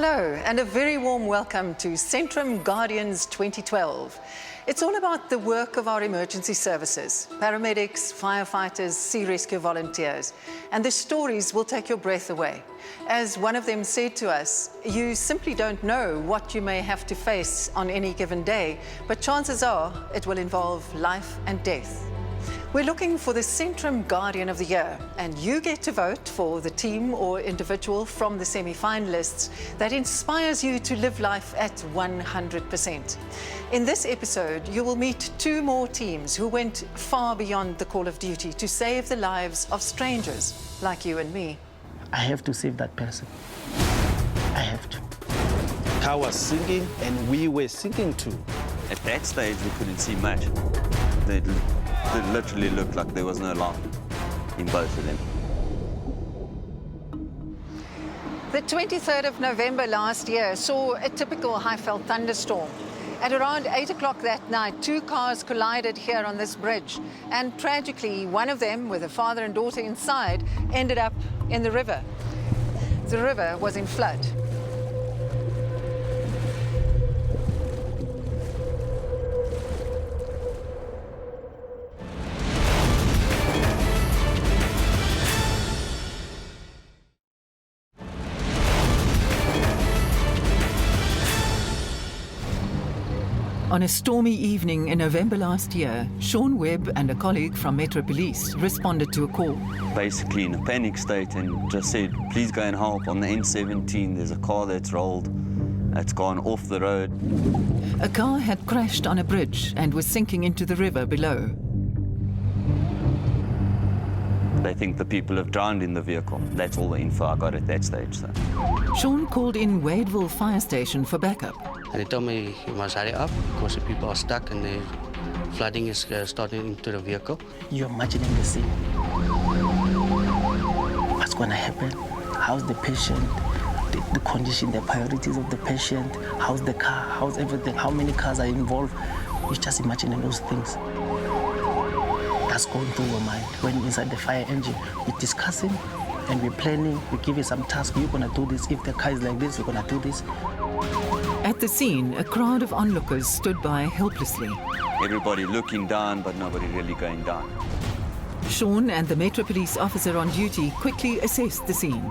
Hello and a very warm welcome to Centrum Guardians 2012. It's all about the work of our emergency services, paramedics, firefighters, sea rescue volunteers, and the stories will take your breath away. As one of them said to us, you simply don't know what you may have to face on any given day, but chances are it will involve life and death. We're looking for the Centrum Guardian of the Year, and you get to vote for the team or individual from the semi-finalists that inspires you to live life at 100%. In this episode, you will meet two more teams who went far beyond the call of duty to save the lives of strangers like you and me. I have to save that person. I have to. Car was sinking and we were sinking too. At that stage, we couldn't see much. They literally looked like there was no life in both of them. The 23rd of November last year saw a typical Highveld thunderstorm. At around 8 o'clock that night, two cars collided here on this bridge, and tragically, one of them, with a father and daughter inside, ended up in the river. The river was in flood. On a stormy evening in November last year, Sean Webb and a colleague from Metro Police responded to a call. Basically in a panic state, and just said, please go and help. On the N17, there's a car that's rolled. It's gone off the road. A car had crashed on a bridge and was sinking into the river below. They think the people have drowned in the vehicle. That's all the info I got at that stage. So. Sean called in Wadeville Fire Station for backup. And they told me you must hurry up because the people are stuck and the flooding is starting into the vehicle. You're imagining the scene. What's going to happen? How's the patient? The condition, the priorities of the patient. How's the car? How's everything? How many cars are involved? You're just imagining those things. That's going through your mind. When you're inside the fire engine, we're discussing and we're planning. We give you some tasks. You're going to do this. If the car is like this, we're going to do this. At the scene, a crowd of onlookers stood by helplessly. Everybody looking down, but nobody really going down. Sean and the Metro Police officer on duty quickly assessed the scene.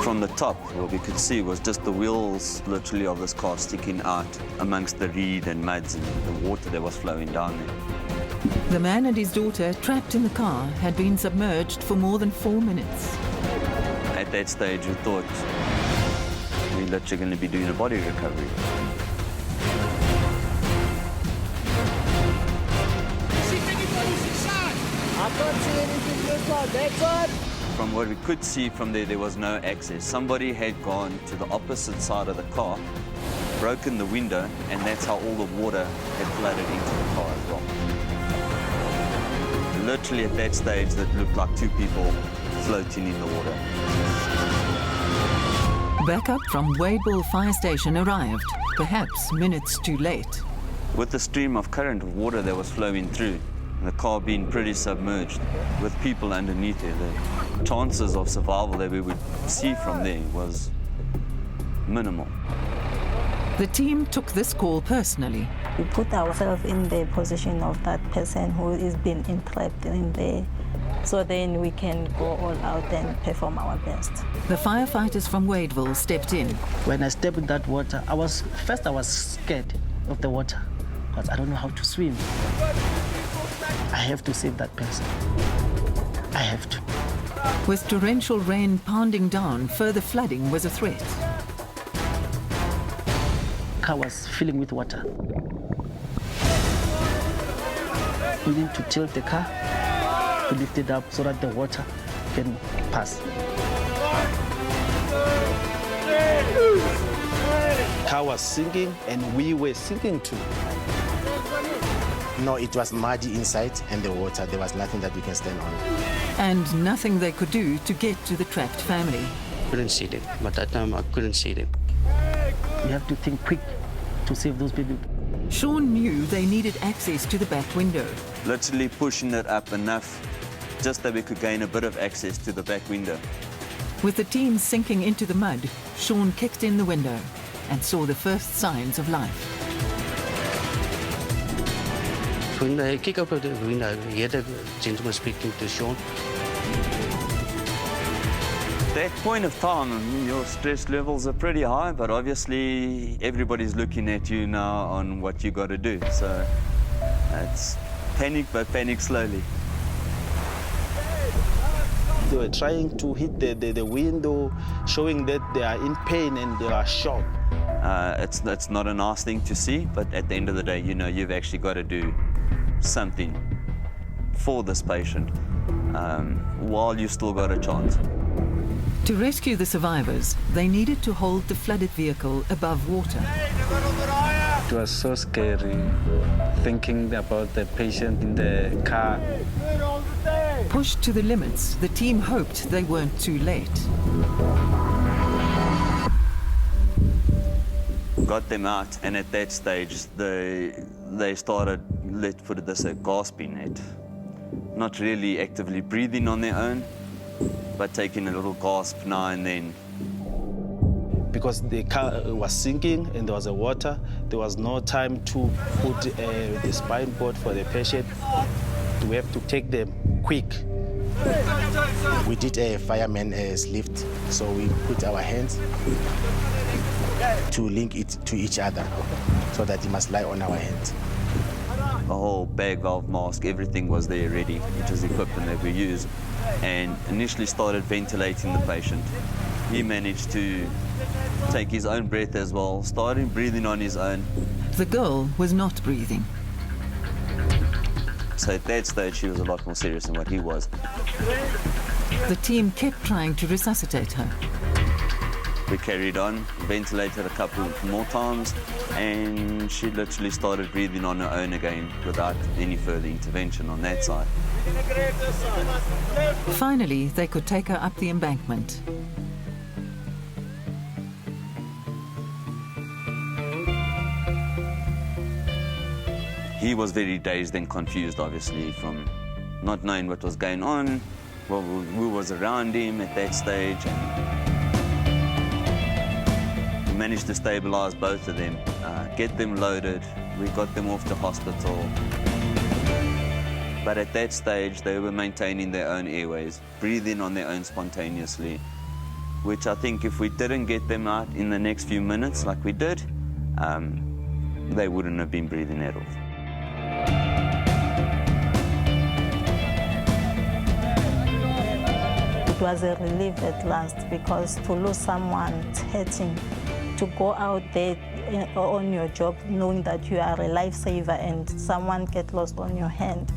From the top, what we could see was just the wheels, literally, of this car sticking out amongst the reed and muds and the water that was flowing down there. The man and his daughter, trapped in the car, had been submerged for more than 4 minutes. At that stage, we thought we're literally going to be doing a body recovery. From what we could see from there, there was no access. Somebody had gone to the opposite side of the car, broken the window, and that's how all the water had flooded into the car as well. Literally at that stage, that looked like two people floating in the water. Backup from Wadeville Fire Station arrived, perhaps minutes too late. With the stream of current of water that was flowing through, and the car being pretty submerged, with people underneath it, the chances of survival that we would see from there was minimal. The team took this call personally. We put ourselves in the position of that person who is being entrapped in there, so then we can go all out and perform our best. The firefighters from Wadeville stepped in. When I stepped in that water, I was scared of the water because I don't know how to swim. I have to save that person. I have to. With torrential rain pounding down, further flooding was a threat. The car was filling with water. We need to tilt the car to lift it up so that the water can pass. Car was sinking and we were sinking too. No, it was muddy inside and the water. There was nothing that we can stand on. And nothing they could do to get to the trapped family. Couldn't see them, but that time I couldn't see them. We have to think quick to save those people. Sean knew they needed access to the back window. Literally pushing it up enough just that we could gain a bit of access to the back window. With the team sinking into the mud, Sean kicked in the window and saw the first signs of life. When I kicked open the window, he had a gentleman speaking to Sean. At that point of time, your stress levels are pretty high, but obviously everybody's looking at you now on what you got to do. So it's panic, but panic slowly. They were trying to hit the window, showing that they are in pain and they are shocked. It's not a nice thing to see, but at the end of the day, you know, you've actually got to do something for this patient while you still got a chance. To rescue the survivors, they needed to hold the flooded vehicle above water. It was so scary, thinking about the patient in the car. Pushed to the limits, the team hoped they weren't too late. Got them out, and at that stage, they started, let's put it this way, gasping it. Not really actively breathing on their own, but taking a little gasp now and then. Because the car was sinking and there was water, there was no time to put the spine board for the patient. We have to take them quick. We did a fireman's lift, so we put our hands to link it to each other so that it must lie on our hands. A whole bag valve mask, everything was there ready, which is the equipment that we use, and initially started ventilating the patient. He managed to take his own breath as well, started breathing on his own. The girl was not breathing. So at that stage, she was a lot more serious than what he was. The team kept trying to resuscitate her. We carried on, ventilated a couple more times, and she literally started breathing on her own again without any further intervention on that side. Finally, they could take her up the embankment. He was very dazed and confused, obviously, from not knowing what was going on, who was around him at that stage. And we managed to stabilize both of them, get them loaded. We got them off to hospital. But at that stage, they were maintaining their own airways, breathing on their own spontaneously, which I think if we didn't get them out in the next few minutes like we did, they wouldn't have been breathing at all. It was a relief at last, because to lose someone, it's hurting. To go out there on your job knowing that you are a lifesaver and someone get lost on your hand,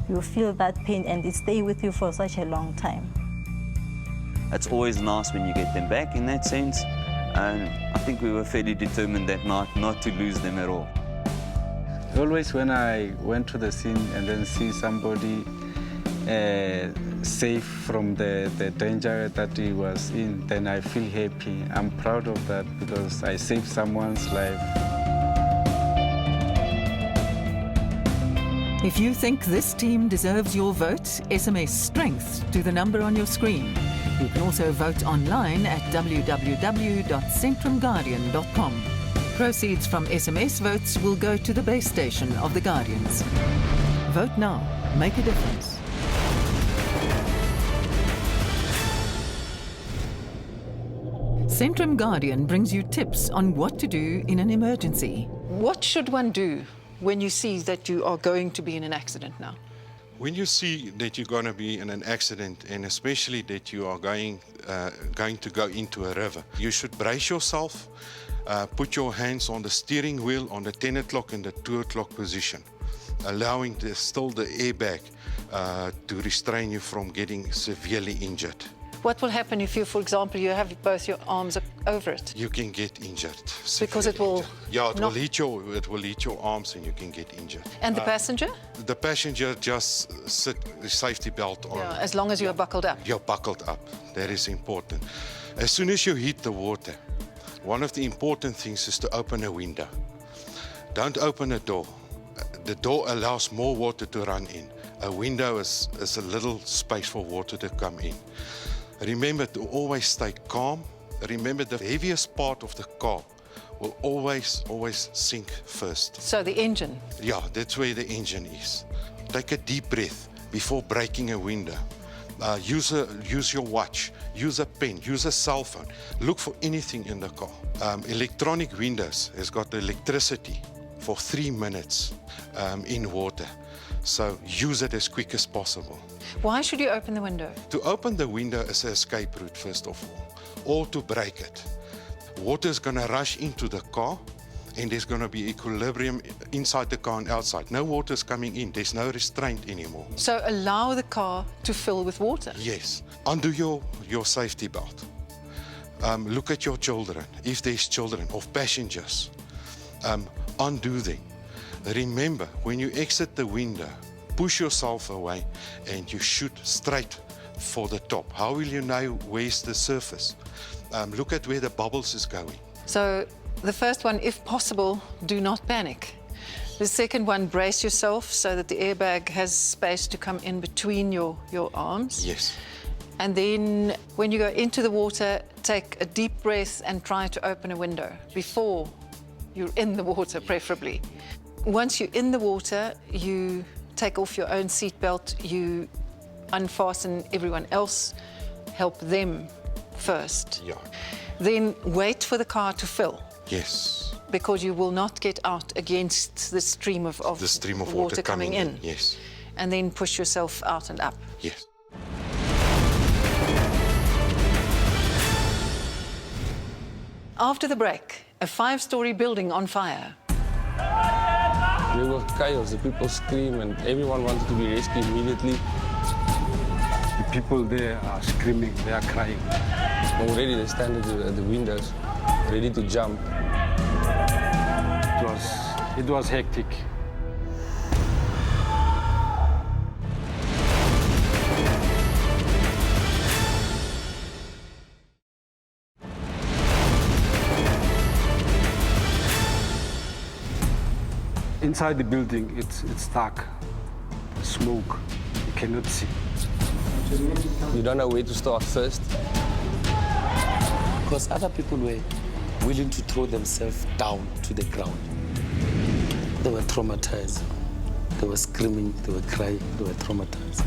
you feel that pain and it stays with you for such a long time. It's always nice when you get them back in that sense, and I think we were fairly determined that night not to lose them at all. Always when I went to the scene and then see somebody safe from the danger that he was in, then I feel happy. I'm proud of that because I saved someone's life. If you think this team deserves your vote, SMS strength to the number on your screen. You can also vote online at www.centrumguardian.com. Proceeds from SMS votes will go to the base station of the Guardians. Vote now. Make a difference. Centrum Guardian brings you tips on what to do in an emergency. What should one do when you see that you are going to be in an accident now? When you see that you're going to be in an accident, and especially that you are going to go into a river, you should brace yourself, put your hands on the steering wheel on the 10 o'clock and the 2 o'clock position, allowing still the airbag to restrain you from getting severely injured. What will happen if you, for example, you have both your arms over it? You can get injured. Because it will... Yeah, it will hit your arms and you can get injured. And the passenger? The passenger just sit the safety belt on. Yeah, as long as you are buckled up. You're buckled up. That is important. As soon as you hit the water, one of the important things is to open a window. Don't open a door. The door allows more water to run in. A window is a little space for water to come in. Remember to always stay calm. Remember the heaviest part of the car will always sink first. So the engine. Yeah, that's where the engine is. Take a deep breath before breaking a window. Use your watch, use a pen, use a cell phone. Look for anything in the car. Electronic windows has got electricity for 3 minutes in water. So use it as quick as possible. Why should you open the window? To open the window is an escape route, first of all, or to break it. Water is going to rush into the car, and there's going to be equilibrium inside the car and outside. No water is coming in. There's no restraint anymore. So allow the car to fill with water? Yes. Undo your safety belt. Look at your children, if there's children, or passengers. Undo them. Remember, when you exit the window, push yourself away and you shoot straight for the top. How will you know where's the surface? Look at where the bubbles is going. So the first one, if possible, do not panic. The second one, brace yourself so that the airbag has space to come in between your arms. Yes. And then when you go into the water, take a deep breath and try to open a window before you're in the water, preferably. Once you're in the water, you take off your own seatbelt, you unfasten everyone else, help them first. Yeah. Then wait for the car to fill. Yes. Because you will not get out against the stream of water coming in. Yes. And then push yourself out and up. Yes. After the break, a 5-story building on fire. There was chaos, the people screamed and everyone wanted to be rescued immediately. The people there are screaming, they are crying. Already they stand at the windows, ready to jump. It was hectic. Inside the building, it's dark, smoke, you cannot see. You don't know where to start first. Because other people were willing to throw themselves down to the ground. They were traumatized. They were screaming, they were crying, they were traumatized.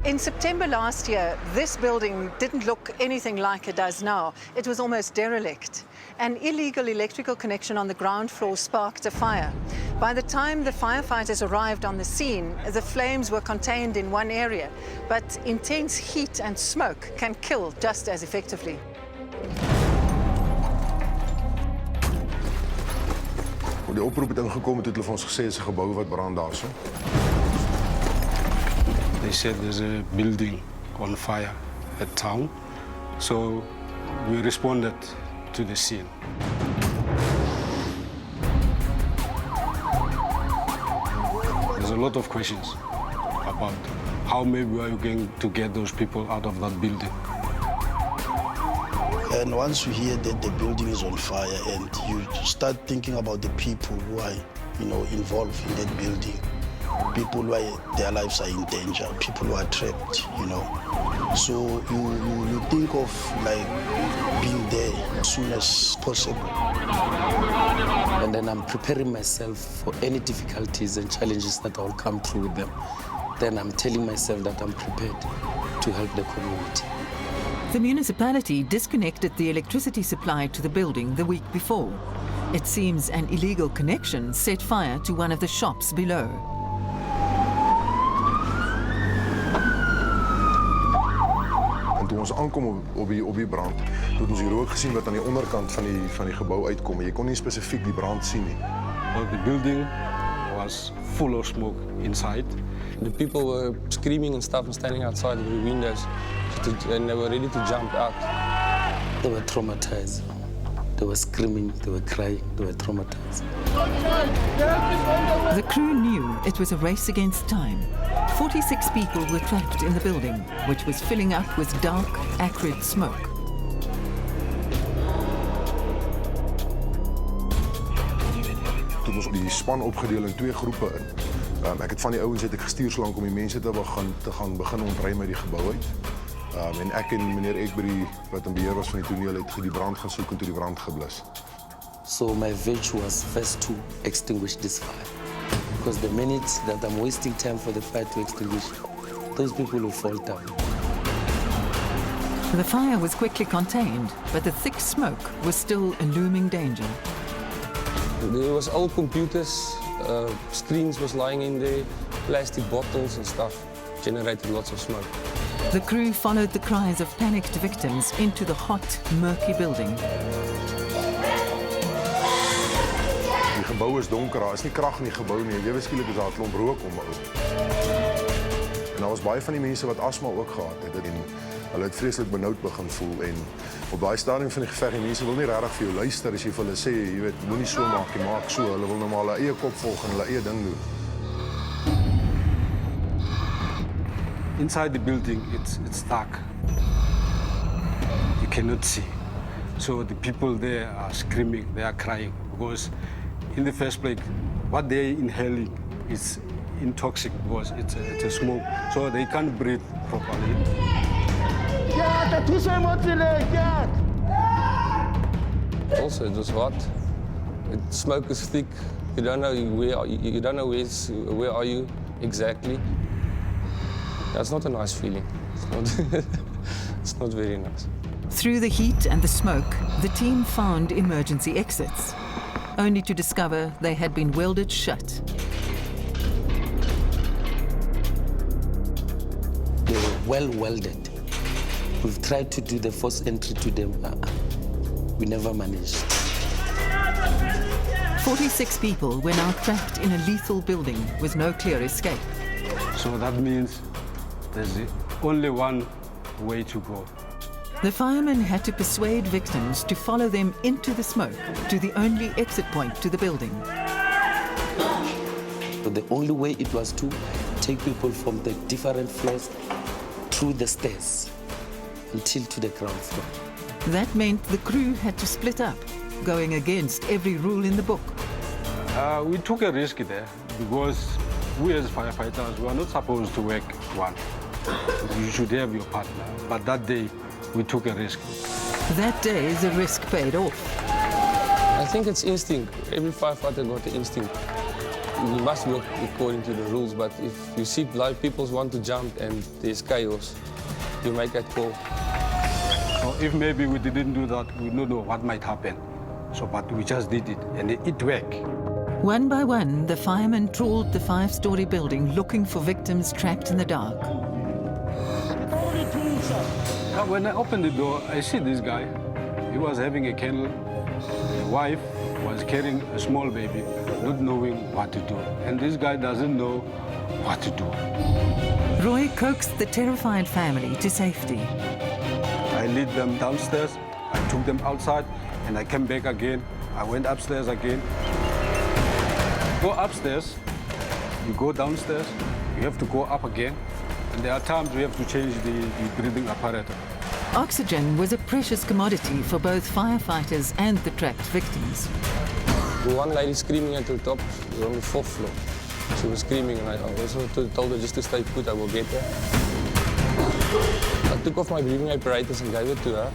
In September last year, this building didn't look anything like it does now. It was almost derelict. An illegal electrical connection on the ground floor sparked a fire. By the time the firefighters arrived on the scene, the flames were contained in one area, but intense heat and smoke can kill just as effectively. Die oproep het ingekomen toe hulle vir ons gesê is 'n gebou wat brand daarso. They said there's a building on fire at town, so we responded to the scene. There's a lot of questions about how maybe we are going to get those people out of that building. And once you hear that the building is on fire and you start thinking about the people who are, involved in that building, people who their lives are in danger, people who are trapped, So you think of like being there as soon as possible. And then I'm preparing myself for any difficulties and challenges that will come through with them. Then I'm telling myself that I'm prepared to help the community. The municipality disconnected the electricity supply to the building the week before. It seems an illegal connection set fire to one of the shops below. En toe ons aankom op die brand, toe het ons die rook gesien wat aan die onderkant van die gebou uitkom. Jy kon nie spesifiek die brand sien nie. The building was full of smoke inside. The people were screaming and stuff and standing outside the windows and they were ready to jump out. They were traumatized. They were screaming, they were crying, they were traumatized. The crew knew it was a race against time. 46 people were trapped in the building, which was filling up with dark, acrid smoke. Toe ons die span opgedeel in 2 groepe in. Ek het van die ouens gestuur so lank om die mense te begin ontruim uit die gebou uit. En ek en meneer Ekbury, wat in beheer was van die toneel, het die brand gaan soek en toe die brand geblus. So my virtue was first to extinguish this fire. Because the minute that I'm wasting time for the fire to extinguish, those people will fall down. The fire was quickly contained, but the thick smoke was still a looming danger. There was old computers, screens was lying in there, plastic bottles and stuff, generated lots of smoke. The crew followed the cries of panicked victims into the hot, murky building. Die gebou is donker, daar is nie krag in die gebou nie. Ewe skielik is daar 'n klomp rook om. En daar was baie van die mense wat asma ook gehad het en hulle het vreeslik benoud begin voel en op daai stadium van die geveg, die mense wil nie regtig vir jou luister as jy vir hulle sê, jy weet, moenie so maak nie, maak so. Hulle wil nou maar hulle eie kop volg en hulle eie ding doen. Inside the building, it's dark. You cannot see. So the people there are screaming, they are crying, because in the first place, what they're inhaling is intoxic because it's a smoke, so they can't breathe properly. Also, it was hot. The smoke is thick. You don't know where are you exactly. That's not a nice feeling. It's not very nice. Through the heat and the smoke, the team found emergency exits, only to discover they had been welded shut. They were well welded. We've tried to do the forced entry to them. We never managed. 46 people were now trapped in a lethal building with no clear escape. So that means there's only one way to go. The firemen had to persuade victims to follow them into the smoke to the only exit point to the building. So the only way it was to take people from the different floors through the stairs until to the ground floor. That meant the crew had to split up, going against every rule in the book. We took a risk there because we as firefighters were not supposed to work one. You should have your partner. But that day, we took a risk. That day, the risk paid off. I think it's instinct. Every firefighter got the instinct. You must work according to the rules, but if you see live people want to jump and there's chaos, you make that call. So if maybe we didn't do that, we don't know what might happen. So, but we just did it, and it worked. One by one, the firemen trawled the 5-story building looking for victims trapped in the dark. When I opened the door, I see this guy. He was having a candle. The wife was carrying a small baby, not knowing what to do. And this guy doesn't know what to do. Roy coaxed the terrified family to safety. I led them downstairs, I took them outside, and I came back again. I went upstairs again. Go upstairs, you go downstairs, you have to go up again. And there are times we have to change the breathing apparatus. Oxygen was a precious commodity for both firefighters and the trapped victims. One lady screaming at the top, we were on the 4th floor. She was screaming and I also told her just to stay put, I will get her. I took off my breathing apparatus and gave it to her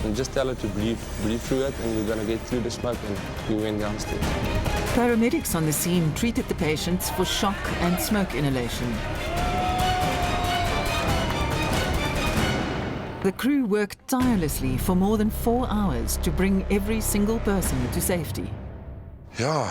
and just tell her to breathe through it and we're going to get through the smoke, and we went downstairs. Paramedics on the scene treated the patients for shock and smoke inhalation. The crew worked tirelessly for more than 4 hours to bring every single person to safety. Ja,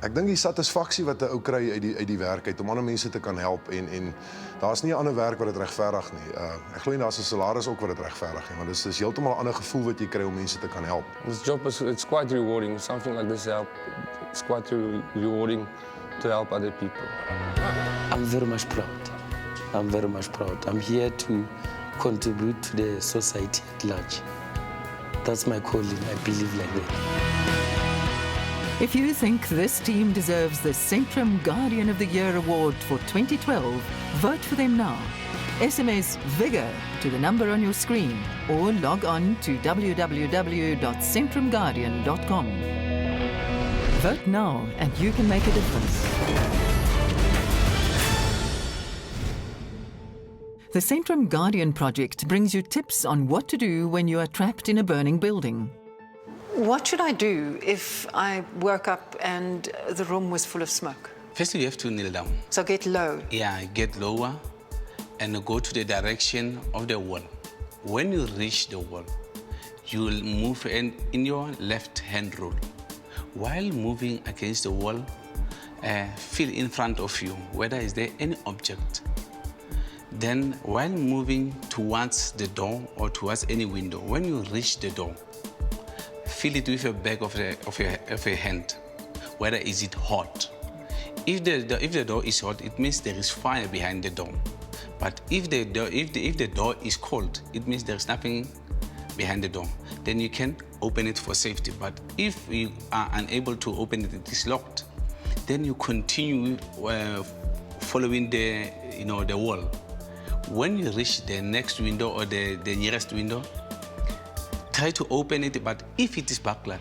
ek dink die satisfaksie wat 'n ou kry uit die werk uit om ander mense te kan help en daar's nie 'n ander werk wat dit regverdig nie. Ek glo nie daar's 'n salaris ook wat dit regverdig nie, maar dis heeltemal 'n ander gevoel wat jy kry om mense te kan help. This job it's quite rewarding. Something like this it's quite rewarding to help other people. I'm very much proud. I'm very much proud. I'm here to contribute to the society at large. That's my calling. I believe like that. If you think this team deserves the Centrum Guardian of the Year award for 2012, vote for them now. SMS Vigour to the number on your screen or log on to www.centrumguardian.com. Vote now and you can make a difference. The Centrum Guardian Project brings you tips on what to do when you are trapped in a burning building. What should I do if I woke up and the room was full of smoke? First, you have to kneel down. So get low? Yeah, get lower and go to the direction of the wall. When you reach the wall, you will move in your left-hand rule. While moving against the wall, feel in front of you whether is there any object. Then, while moving towards the door or towards any window, when you reach the door, feel it with the back of your hand. Whether is it hot? If the door is hot, it means there is fire behind the door. But if the door is cold, it means there is nothing behind the door. Then you can open it for safety. But if you are unable to open it, it is locked, then you continue following the wall. When you reach the next window or the nearest window, try to open it, but if it is burglared,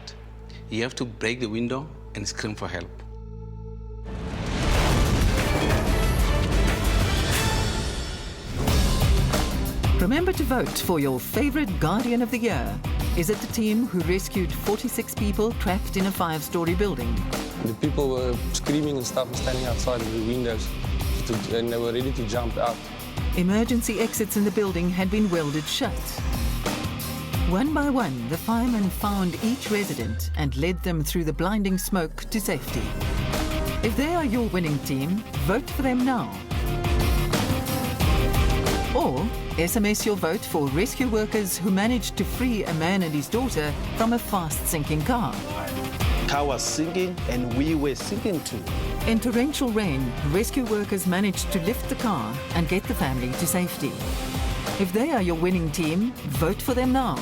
you have to break the window and scream for help. Remember to vote for your favorite Guardian of the Year. Is it the team who rescued 46 people trapped in a 5-story building? The people were screaming and stuff and standing outside the windows, and they were ready to jump out. Emergency exits in the building had been welded shut. One by one, the firemen found each resident and led them through the blinding smoke to safety. If they are your winning team, vote for them now. Or SMS your vote for rescue workers who managed to free a man and his daughter from a fast-sinking car. The car was sinking and we were sinking too. In torrential rain, rescue workers managed to lift the car and get the family to safety. If they are your winning team, vote for them now.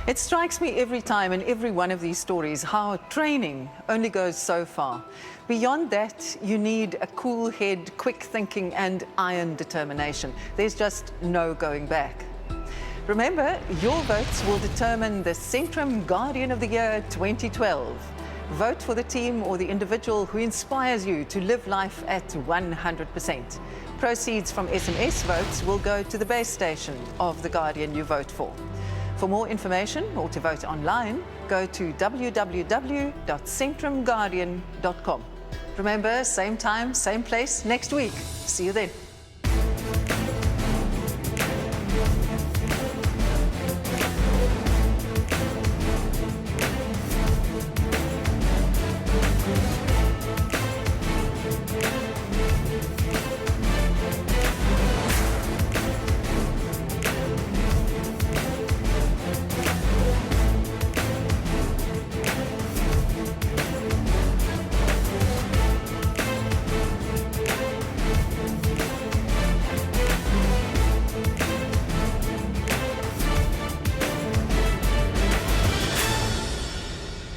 It strikes me every time in every one of these stories how training only goes so far. Beyond that, you need a cool head, quick thinking and iron determination. There's just no going back. Remember, your votes will determine the Centrum Guardian of the Year 2012. Vote for the team or the individual who inspires you to live life at 100%. Proceeds from SMS votes will go to the base station of the Guardian you vote for. For more information or to vote online, go to www.centrumguardian.com. Remember, same time, same place next week. See you then.